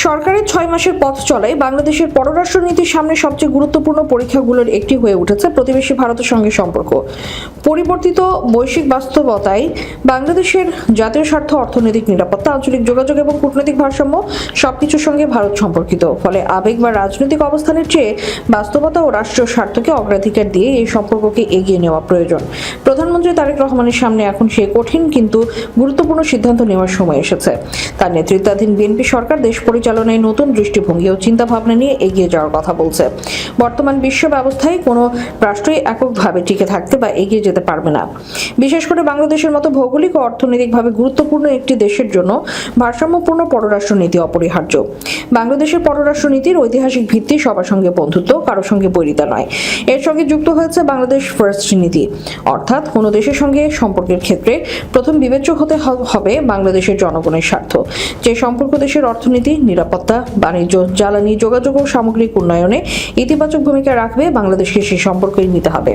সরকারের 6 মাসের পথ চলায় বাংলাদেশের পররাষ্ট্র নীতির সামনে সবচেয়ে গুরুত্বপূর্ণ পরীক্ষাগুলোর একটি হয়ে উঠেছে প্রতিবেশী ভারতের সঙ্গে সম্পর্ক। পরিবর্তিত বৈশ্বিক বাস্তবতায় বাংলাদেশের জাতীয় স্বার্থ, অর্থনৈতিক নিরাপত্তা, আঞ্চলিক যোগাযোগ এবং কূটনৈতিক ভারসাম্য সবকিছুর সঙ্গে ভারত সম্পর্কিত। ফলে আবেগ বা রাজনৈতিক অবস্থানের চেয়ে বাস্তবতা ও রাষ্ট্রীয় স্বার্থকে অগ্রাধিকার দিয়ে এই সম্পর্ককে এগিয়ে নেওয়া প্রয়োজন। প্রধানমন্ত্রী তারেক রহমানের সামনে এখন সেই কঠিন কিন্তু গুরুত্বপূর্ণ সিদ্ধান্ত নেওয়ার সময় এসেছে। তার নেতৃত্বাধীন বিএনপি সরকার দেশ পরিচালনায় নতুন দৃষ্টিভঙ্গি ও চিন্তাভাবনা নিয়ে এগিয়ে যাওয়ার কথা বলছে। বর্তমান বিশ্ব ব্যবস্থায় কোনো রাষ্ট্রই এককভাবে টিকে থাকতে বা এগিয়ে যেতে পারবে না। বিশেষ করে বাংলাদেশের মতো ভৌগোলিক ও অর্থনৈতিকভাবে গুরুত্বপূর্ণ একটি দেশের জন্য ভারসাম্যপূর্ণ পররাষ্ট্র নীতি অপরিহার্য। বাংলাদেশের পররাষ্ট্র নীতির ঐতিহাসিক ভিত্তি সবার সঙ্গে বন্ধুত্ব, কারো সঙ্গে বৈরিতা নয়। এর সঙ্গে যুক্ত হয়েছে বাংলাদেশ ফার্স্ট নীতি, অর্থাৎ কোনো দেশের সঙ্গে সম্পর্কের ক্ষেত্রে প্রথম বিবেচ্য হতে হবে বাংলাদেশের জনগণের স্বার্থ। যে সম্পর্ক দেশের অর্থনীতি, নিরাপত্তা, বাণিজ্য, জ্বালানি, যোগাযোগ ও সামগ্রিক উন্নয়নে ইতিবাচক ভূমিকা রাখবে, বাংলাদেশকে সেই সম্পর্কই নিতে হবে।